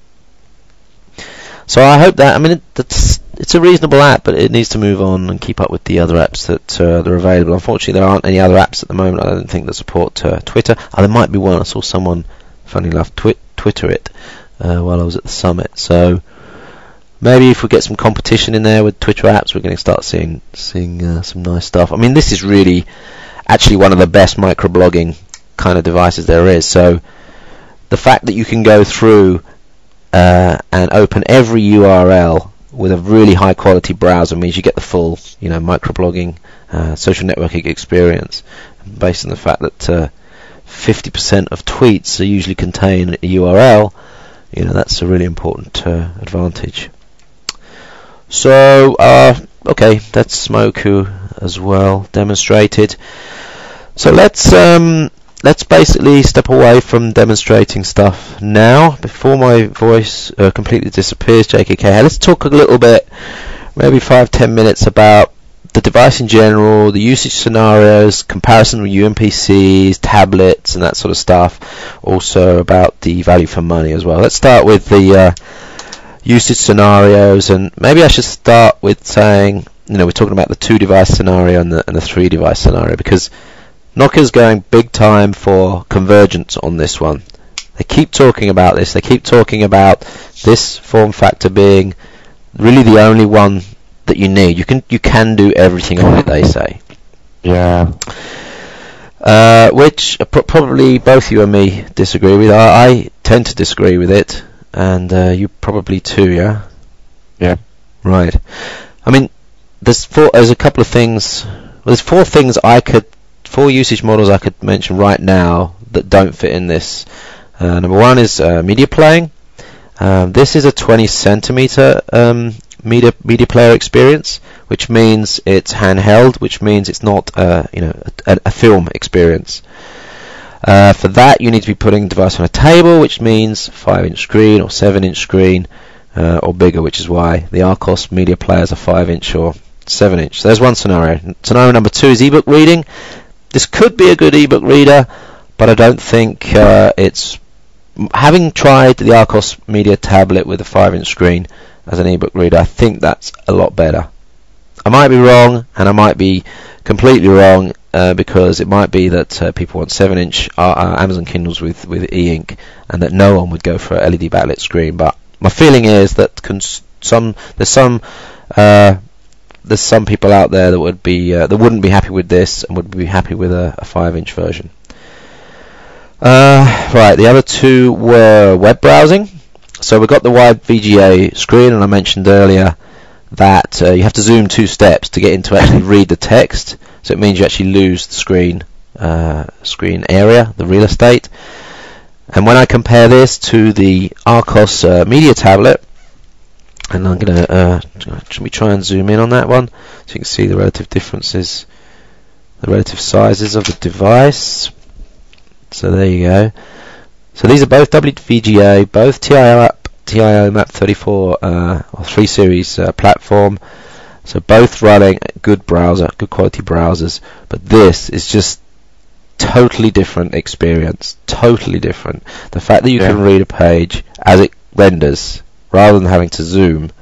So I hope that, I mean, it's a reasonable app, but it needs to move on and keep up with the other apps that are available. Unfortunately, there aren't any other apps at the moment, I don't think, that support Twitter. There might be one. I saw someone, funny enough, Twitter it while I was at the summit. So maybe if we get some competition in there with Twitter apps, we're going to start seeing some nice stuff. I mean, this is really actually one of the best microblogging kind of devices there is. So the fact that you can go through and open every URL with a really high quality browser means you get the full, microblogging, social networking experience, based on the fact that 50% of tweets are usually contain a URL. That's a really important advantage. So okay, that's Smoku as well demonstrated. So let's basically step away from demonstrating stuff now before my voice completely disappears, JKK. Let's talk a little bit, maybe 5-10 minutes, about the device in general, the usage scenarios, comparison with UMPCs, tablets, and that sort of stuff. Also about the value for money as well. Let's start with the usage scenarios, and maybe I should start with saying, we're talking about the 2-device scenario and the 3-device scenario, because Nokia's going big time for convergence on this one. They keep talking about this. They keep talking about this form factor being really the only one that you need. You can do everything on it, they say. Yeah. Which probably both you and me disagree with. I tend to disagree with it, and you probably too, yeah? Yeah. Right. I mean, there's a couple of things. Well, there's 4 things 4 usage models I could mention right now that don't fit in this. Number 1 is media playing. This is a 20 centimeter media player experience, which means it's handheld, which means it's not a film experience. For that, you need to be putting the device on a table, which means 5-inch screen or 7-inch screen, or bigger, which is why the Arcos media players are 5-inch or 7-inch. So there's one scenario. Scenario number 2 is ebook reading. This could be a good ebook reader, but I don't think it's... Having tried the Arcos media tablet with a 5-inch screen as an ebook reader, I think that's a lot better. I might be wrong, and I might be completely wrong, because it might be that people want 7-inch Amazon Kindles with e-ink, and that no one would go for a LED backlit screen. But my feeling is that there's some people out there that would be that wouldn't be happy with this and would be happy with a 5-inch version. Right, the other two were web browsing. So we've got the wide VGA screen, and I mentioned earlier that you have to zoom 2 steps to get into actually read the text. So it means you actually lose the screen area, the real estate. And when I compare this to the Arcos media tablet, and I'm going to try and zoom in on that one so you can see the relative differences, the relative sizes of the device. So there you go. So these are both WVGA, both TIO MAP 34 or 3 series platform. So both running good quality browsers, but this is just totally different experience. Totally different. The fact that you can read a page as it renders, rather than having to zoom.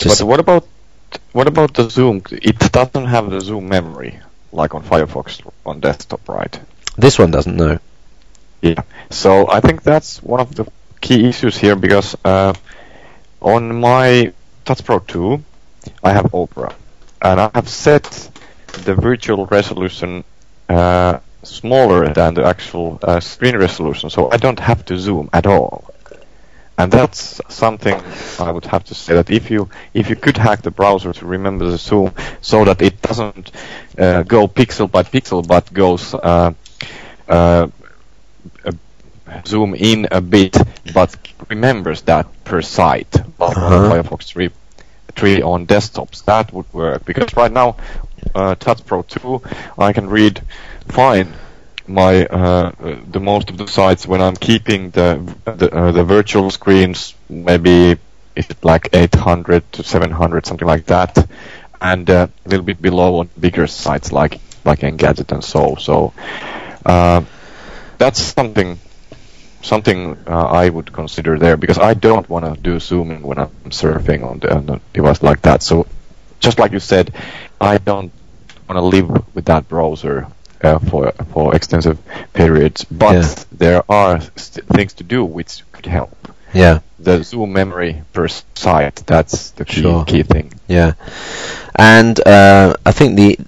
But what about the zoom? It doesn't have the zoom memory like on Firefox on desktop, right? This one doesn't, no. Yeah. So I think that's one of the key issues here, because on my Touch Pro 2 I have Opera, and I have set the virtual resolution smaller than the actual screen resolution, so I don't have to zoom at all. And that's something I would have to say, that if you could hack the browser to remember the zoom so that it doesn't go pixel by pixel but goes zoom in a bit but remembers that per site, like on Firefox 3 on desktops, that would work. Because right now, Touch Pro 2, I can read fine my the most of the sites when I'm keeping the virtual screens, maybe it's like 800 to 700, something like that, and a little bit below on bigger sites like Engadget and so. So that's something I would consider there, because I don't want to do zooming when I'm surfing on the device like that. So just like you said, I don't want to live with that browser for extensive periods, but there are things to do which could help. Yeah. The zoom memory per site, that's the key thing. Yeah. And I think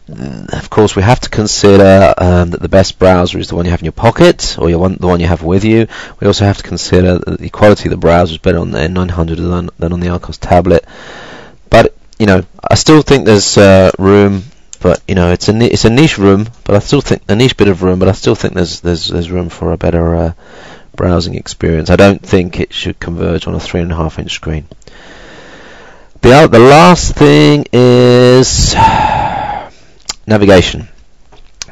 of course we have to consider that the best browser is the one you have in your pocket, or the one you have with you. We also have to consider that the quality of the browser is better on the N900 than on the Arcos tablet. But I still think there's room. But it's a niche room, but I still think a niche bit of room. But I still think there's room for a better browsing experience. I don't think it should converge on a 3.5-inch screen. The last thing is navigation.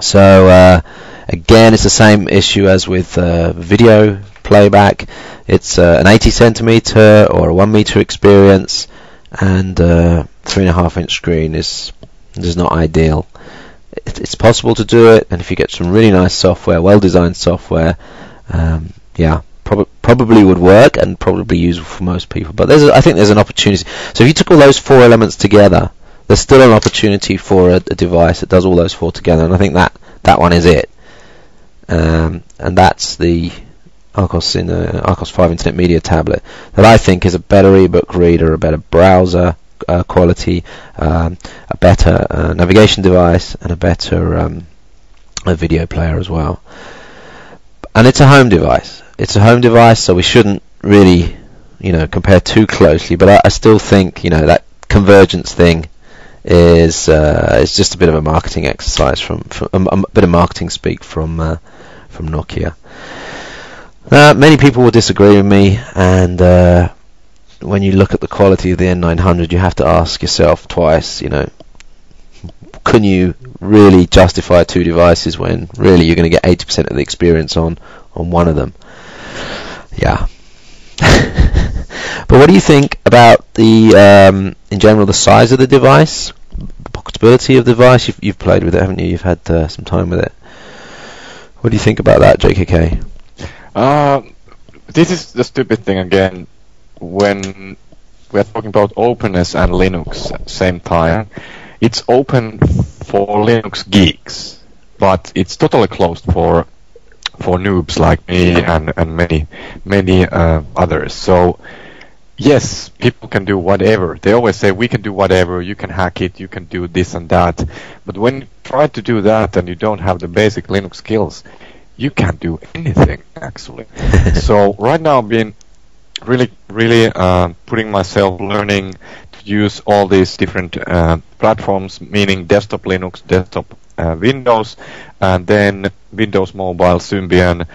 So again, it's the same issue as with video playback. It's an 80 centimeter or a 1 meter experience, and 3.5-inch screen is not ideal. It's possible to do it, and if you get some really nice software, well-designed software, probably would work and probably useful for most people. But I think there's an opportunity. So if you took all those 4 elements together, there's still an opportunity for a device that does all those 4 together, and I think that one is it. And that's the Arcos 5 Internet Media tablet that I think is a better ebook reader, a better browser quality, a better navigation device, and a better a video player as well. And it's a home device. So we shouldn't really, compare too closely. But I still think, that convergence thing is just a bit of a marketing exercise from a bit of marketing speak from Nokia. Many people will disagree with me, and when you look at the quality of the N900, you have to ask yourself twice, can you really justify 2 devices when really you're going to get 80% of the experience on one of them? Yeah. But what do you think about the, in general, the size of the device, the pocketability of the device? You've played with it, haven't you? You've had some time with it. What do you think about that, JKK? This is the stupid thing again. When we are talking about openness and Linux at the same time, it's open for Linux geeks, but it's totally closed for noobs like me and many others. So yes, people can do whatever. They always say we can do whatever, you can hack it, you can do this and that. But when you try to do that and you don't have the basic Linux skills, you can't do anything actually. So right now I've been really putting myself learning to use all these different platforms, meaning desktop Linux, desktop Windows, and then Windows Mobile, Symbian,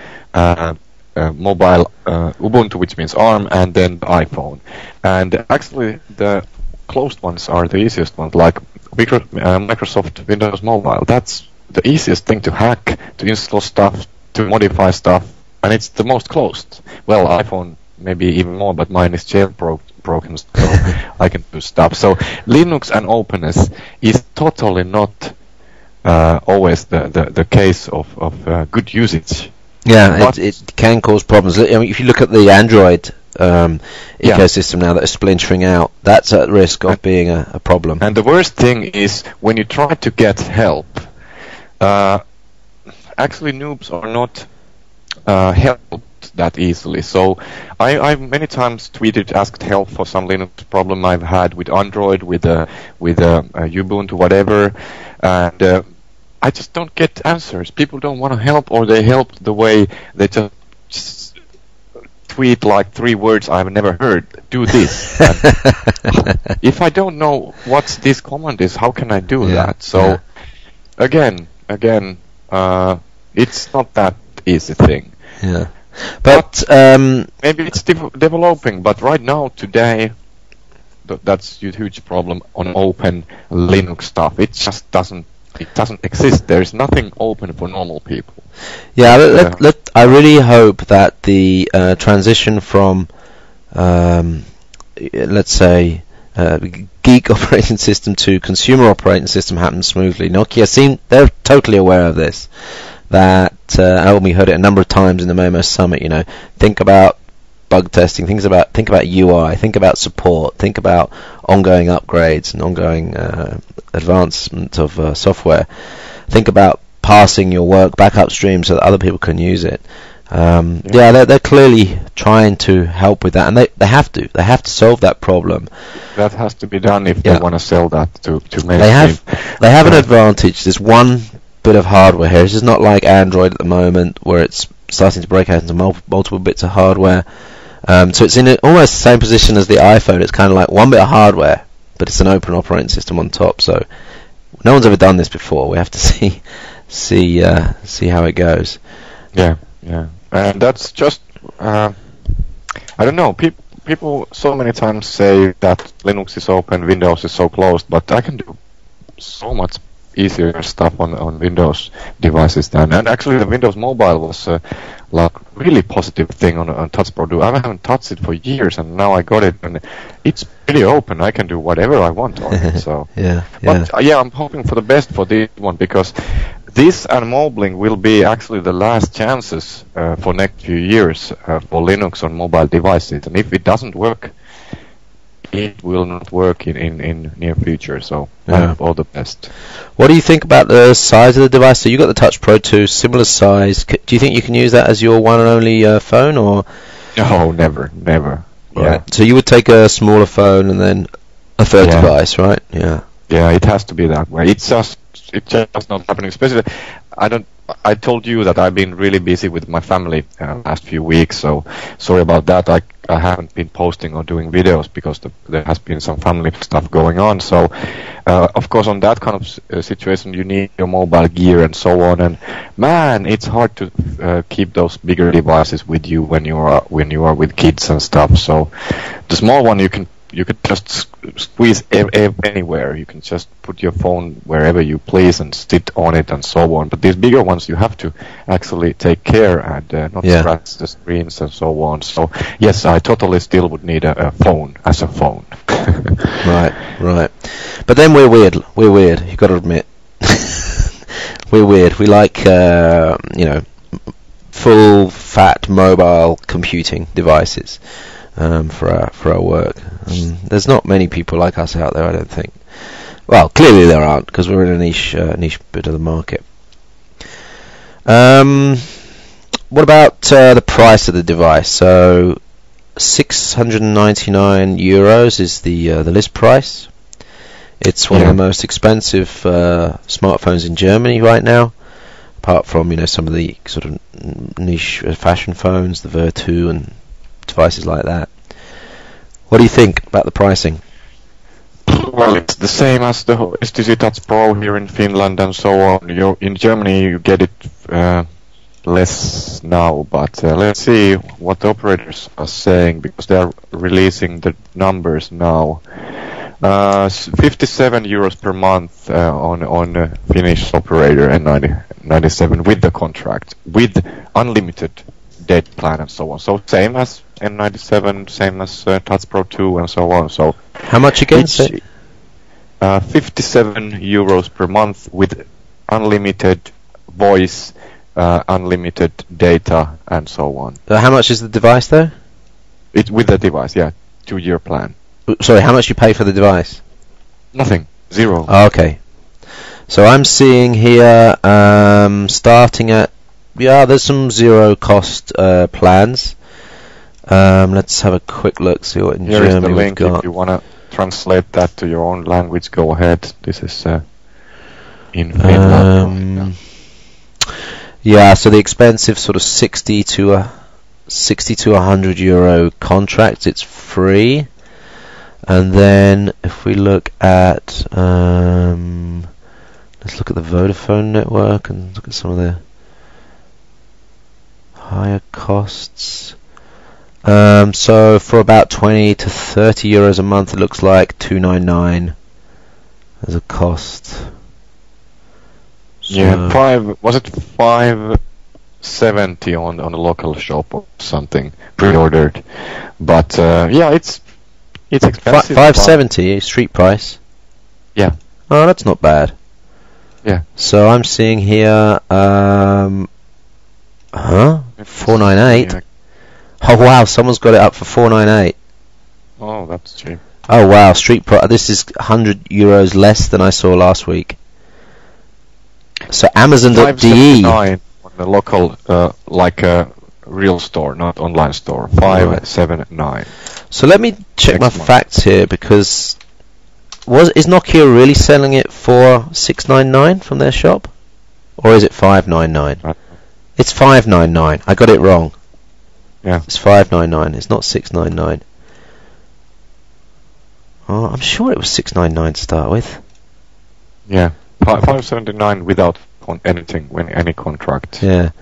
mobile Ubuntu, which means ARM, and then the iPhone. And actually the closed ones are the easiest ones, like Microsoft Windows Mobile. That's the easiest thing to hack, to install stuff, to modify stuff, and it's the most closed. Well, iPhone maybe even more, but mine is jailbroken, so I can do stuff. So Linux and openness is totally not always the case of good usage. Yeah, it can cause problems. I mean, if you look at the Android ecosystem now that is splintering out, that's at risk of being a problem. And the worst thing is when you try to get help. Actually, noobs are not helped that easily. So I've many times tweeted, asked help for some Linux problem I've had with Android, with Ubuntu, whatever, and I just don't get answers. People don't want to help, or they help the way they just tweet like 3 words I've never heard. Do this. If I don't know what this command is, how can I do that? So again, it's not that easy thing. Yeah. But maybe it's developing, but right now, today, that's a huge problem on open Linux stuff. It just doesn't exist. There's nothing open for normal people. Yeah, I really hope that the transition from, let's say, geek operating system to consumer operating system happens smoothly. Nokia they're totally aware of this. That we heard it a number of times in the Maemo Summit. Think about bug testing, think about UI, think about support, think about ongoing upgrades and ongoing advancement of software. Think about passing your work back upstream so that other people can use it. They're clearly trying to help with that, and they have to solve that problem. That has to be done if they want to sell that to mainstream. They have an advantage. There's one bit of hardware here. This is not like Android at the moment, where it's starting to break out into multiple bits of hardware. So it's in almost the same position as the iPhone. It's kind of like one bit of hardware, but it's an open operating system on top. So no one's ever done this before. We have to see how it goes. Yeah, and that's just I don't know. People so many times say that Linux is open, Windows is so closed, but I can do so much easier stuff on Windows devices than. And actually, the Windows Mobile was like really positive thing on Touch Pro Duo. I haven't touched it for years, and now I got it, and it's pretty open. I can do whatever I want on it. So I'm hoping for the best for this one, because this and Moblin will be actually the last chances for next few years for Linux on mobile devices. And if it doesn't work, it will not work in near future. So I hope all the best. What do you think about the size of the device? So you got the Touch Pro 2, similar size. Do you think you can use that as your one and only phone, or? No, never. Right. Yeah. So you would take a smaller phone and then a third device, right? Yeah. Yeah, it has to be that way. It's just not happening. Especially, I told you that I've been really busy with my family last few weeks, so sorry about that. I haven't been posting or doing videos because there has been some family stuff going on. So, of course, on that kind of situation, you need your mobile gear and so on. And man, it's hard to keep those bigger devices with you when you are with kids and stuff. So, the small one you can you could just squeeze anywhere. You can just put your phone wherever you please and sit on it and so on. But these bigger ones, you have to actually take care and not scratch the screens and so on. So yes, I totally still would need a phone as a phone. Right. But then we're weird. You've got to admit, we're weird. We like full fat mobile computing devices. For our work. There's not many people like us out there, I don't think. Well, clearly there aren't, because we're in a niche bit of the market. What about the price of the device? So, €699 is the list price. It's one of the most expensive smartphones in Germany right now, apart from some of the sort of niche fashion phones, the Ver2 and devices like that. What do you think about the pricing? Well, it's the same as the HTC Touch Pro here in Finland and so on. In Germany you get it less now, but let's see what the operators are saying, because they are releasing the numbers now. €57 per month on a Finnish operator N900 with the contract, with unlimited data plan and so on. So same as N97, same as Touch Pro 2 and so on. So how much again? €57 per month with unlimited voice, unlimited data and so on. How much is the device though? It's with the device, 2-year plan. Sorry, how much you pay for the device? Nothing, zero. Oh, okay. So I'm seeing here starting at there's some zero cost plans. Let's have a quick look, see what in Here Germany is the link. we've got. If you want to translate that to your own language, go ahead. This is in Finland. So the expensive sort of 60 to €100 contract, it's free. And then if we look at let's look at the Vodafone network and look at some of the higher costs. So for about 20 to €30 a month, it looks like €299 as a cost. So was it 570 on the local shop or something pre-ordered? But it's expensive. 570 street price. Yeah. Oh, that's not bad. Yeah. So I'm seeing here 498. Oh wow, someone's got it up for 498. Oh, that's cheap. Oh wow, street price. This is €100 less than I saw last week. So Amazon.de on the local, like a real store, not online store. 579. So let me check my facts here, because is Nokia really selling it for $699 from their shop, or is it $599? It's $599. I got it wrong. Yeah, it's $599. It's not $699. Oh, I'm sure it was $699 to start with. Yeah, $579 without anything, any contract. Yeah.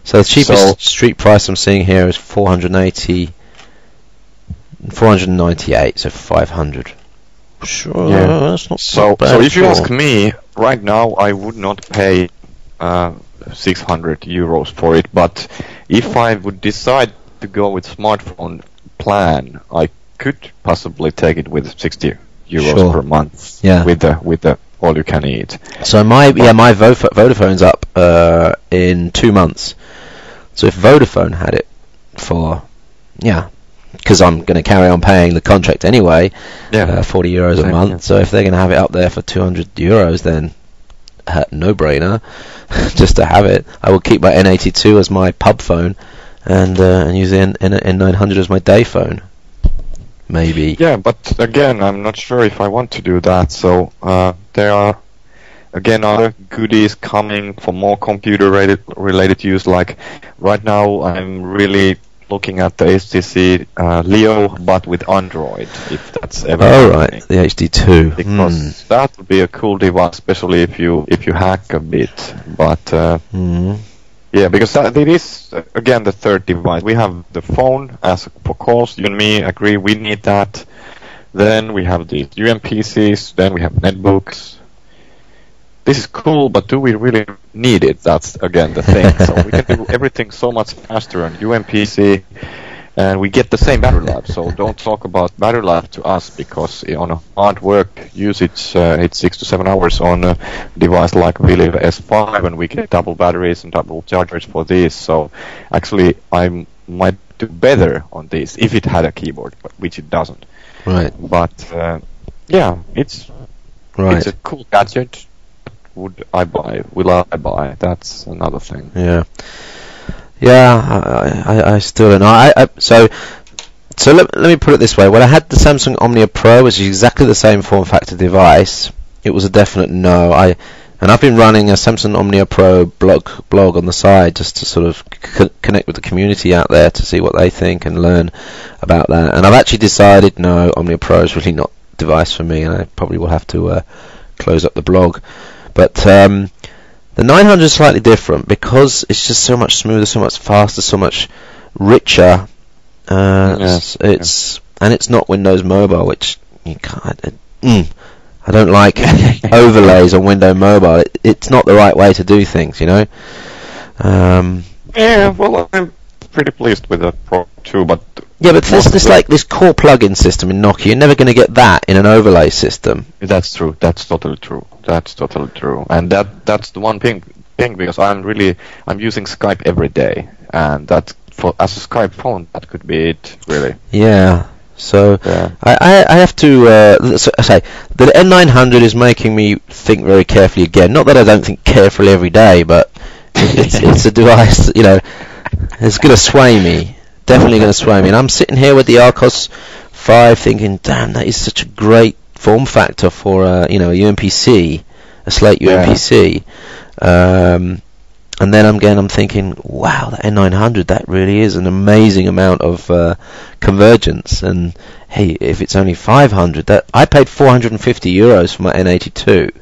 So the cheapest street price I'm seeing here is 498. So 500. Sure, that's not so bad. So if you ask me, right now I would not pay €600 for it. But if I would decide to go with smartphone plan, I could possibly take it with €60 per month. Yeah. With the all you can eat. So my Vodafone's up in 2 months. So if Vodafone had it for because I'm going to carry on paying the contract anyway, €40 a month. Yeah. So if they're going to have it up there for €200, then no brainer, just to have it. I will keep my N82 as my pub phone, and use the N900 as my day phone. Maybe. Yeah, but again, I'm not sure if I want to do that. So there are again other goodies coming for more computer-related use. Like right now, I'm really looking at the HTC Leo, but with Android, if that's ever. Oh right, the HD2. Because that would be a cool device, especially if you hack a bit. But yeah, because it is again the third device. We have the phone as for calls. You and me agree we need that. Then we have these UMPCs. Then we have netbooks. This is cool, but do we really need it? That's again the thing. So we can do everything so much faster on UMPC, and we get the same battery life. So don't talk about battery life to us, because on a hard work usage, it's 6 to 7 hours on a device like Viliv S5, and we get double batteries and double chargers for these. So actually, I might do better on this if it had a keyboard, which it doesn't. Right. But yeah, it's a cool gadget. Would I buy? Will I buy? That's another thing. Yeah. I still don't know. So let me put it this way. When I had the Samsung Omnia Pro, which is exactly the same form factor device, it was a definite no. I've been running a Samsung Omnia Pro blog on the side just to sort of connect with the community out there to see what they think and learn about that. And I've actually decided no, Omnia Pro is really not a device for me, and I probably will have to close up the blog. But the 900 is slightly different because it's just so much smoother, so much faster, so much richer. It's not Windows Mobile, which you can't. I don't like overlays on Windows Mobile. It's not the right way to do things, you know. Yeah, well, I'm pretty pleased with the Pro 2, but yeah, but this like this core plug-in system in Nokia, you're never going to get that in an overlay system. That's true. That's totally true. And that's the one thing because I'm using Skype every day, and that as a Skype phone, that could be it, really. Yeah. So yeah. I have to say the N900 is making me think very carefully again. Not that I don't think carefully every day, but it's a device that, you know, it's going to sway me. Definitely going to sway me. And I'm sitting here with the Arcos 5 thinking, damn, that is such a great form factor for a UMPC, a Slate UMPC. And then I'm thinking, wow, that N900, that really is an amazing amount of convergence. And hey, if it's only 500, that I paid 450 euros for my N82.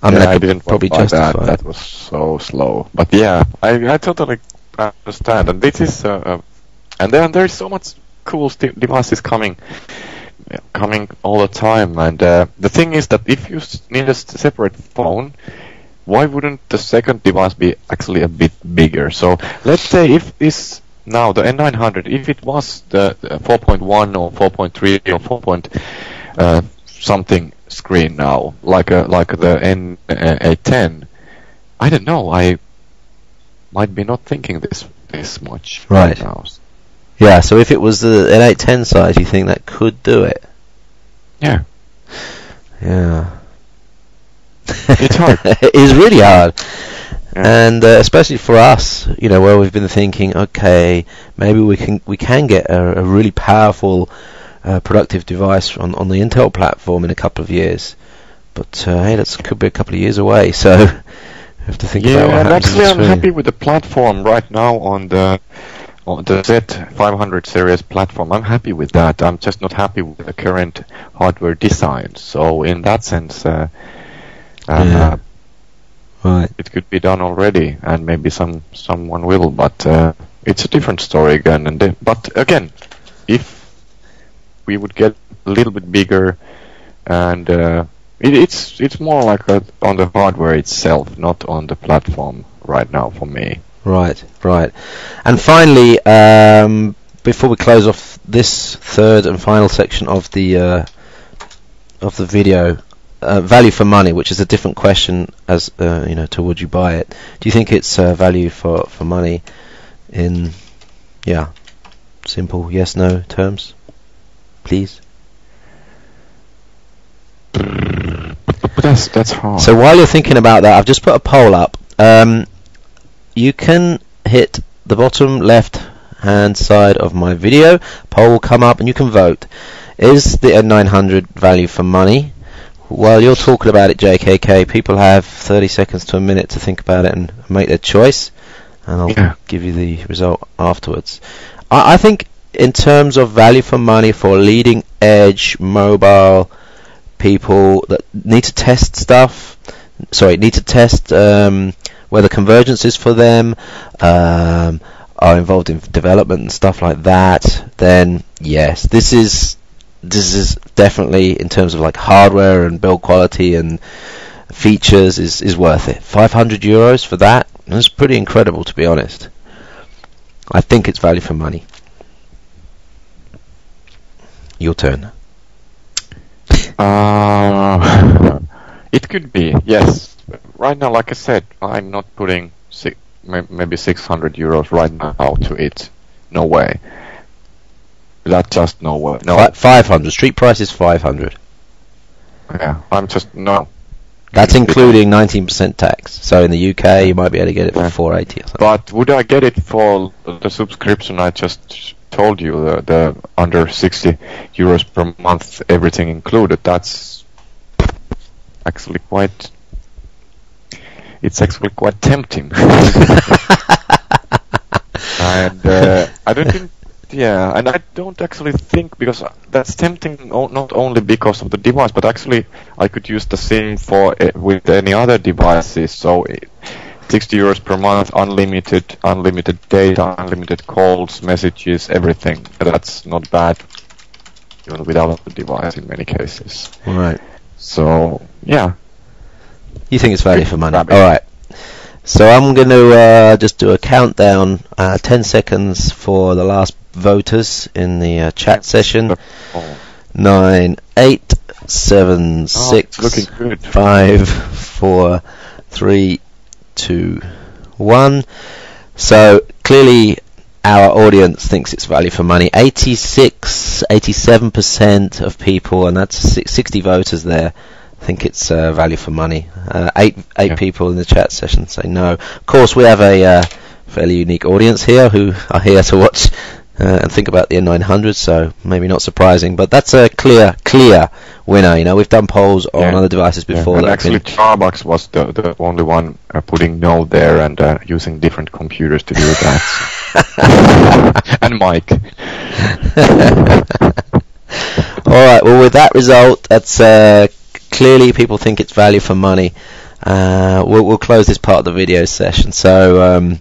I didn't probably justify that was so slow. But yeah, I totally understand. And this is and then there's so much cool devices coming all the time. And the thing is that if you need a separate phone, why wouldn't the second device be actually a bit bigger? So let's say if this now the N900, if it was the 4.1 or 4.3 or 4. Something screen now, like the N810, I don't know. I might be not thinking this much right now. Yeah. So if it was the N810 size, you think that could do it? Yeah. Yeah. It's hard. It is really hard. Yeah. And especially for us, you know, where we've been thinking, okay, maybe we can get a really powerful productive device on the Intel platform in a couple of years, but hey, that could be a couple of years away. So we have to think about what happens. Actually, I'm happy with the platform right now on the Z500 series platform. I'm happy with that. I'm just not happy with the current hardware design. So in that sense, right, it could be done already, and maybe someone will. But it's a different story again. But again, if we would get a little bit bigger, and it's more like on the hardware itself, not on the platform right now for me. Right. And finally, before we close off this third and final section of the video, value for money, which is a different question as to would you buy it? Do you think it's value for money in simple yes no terms? Please. But that's hard. So while you're thinking about that, I've just put a poll up. You can hit the bottom left hand side of my video. Poll will come up and you can vote. Is the N900 value for money? While you're talking about it, JKK, people have 30 seconds to a minute to think about it and make their choice, and I'll give you the result afterwards. I think in terms of value for money for leading edge mobile people that need to test stuff, where the convergence is for them, are involved in development and stuff like that, then yes, this is definitely, in terms of like hardware and build quality and features, is worth it. €500 for that? That's pretty incredible, to be honest. I think it's value for money. Your turn. It could be, yes. Right now, like I said, I'm not putting maybe €600 right now to it. No way. That's just no way. No. 500. Street price is 500. Yeah, I'm just no. That's including 19% tax. So in the UK, you might be able to get it for 480 or something. But would I get it for the subscription I just told you, the under €60 per month, everything included? That's actually quite. It's actually quite tempting. And I don't think. Yeah, and I don't actually think, because that's tempting not only because of the device, but actually I could use the same for with any other devices. So €60 per month, unlimited data, unlimited calls, messages, everything. That's not bad, even without the device in many cases. Right. So yeah. You think it's value for money? All right. So I'm going to just do a countdown, 10 seconds for the last voters in the chat session. 9, 8, 7, 6, 5, 4, 3, 2, 1. So clearly our audience thinks it's value for money. 87% of people, and that's 60 voters there, think it's value for money. Eight people in the chat session say no. Of course, we have a fairly unique audience here who are here to watch and think about the N900, so maybe not surprising, but that's a clear winner. You know, we've done polls on other devices before. And actually, Starbucks was the only one putting no there and using different computers to do that. And Mike. All right. Well, with that result, that's clearly people think it's value for money. We'll close this part of the video session. So.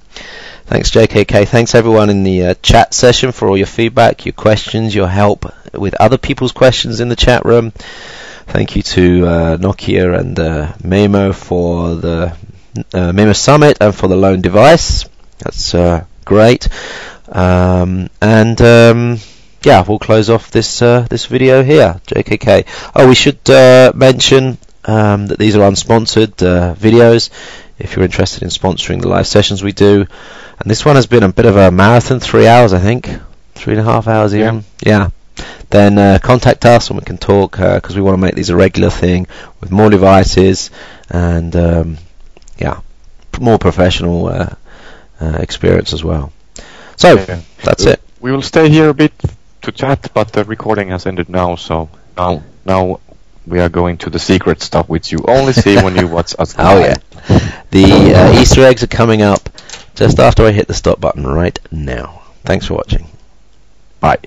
Thanks, JKK. Thanks, everyone in the chat session for all your feedback, your questions, your help with other people's questions in the chat room. Thank you to Nokia and Maemo for the Maemo Summit and for the loan device. That's great. Yeah, we'll close off this video here, JKK. Oh, we should mention that these are unsponsored videos. If you're interested in sponsoring the live sessions we do. And this one has been a bit of a marathon, 3 hours, I think. 3.5 hours even. Yeah. Then contact us and we can talk, because we want to make these a regular thing with more devices and, more professional experience as well. So, that's it. We will stay here a bit to chat, but the recording has ended now, so now we are going to the secret stuff, which you only see when you watch us. Oh, yeah. The Easter eggs are coming up just after I hit the stop button right now. Thanks for watching. Bye.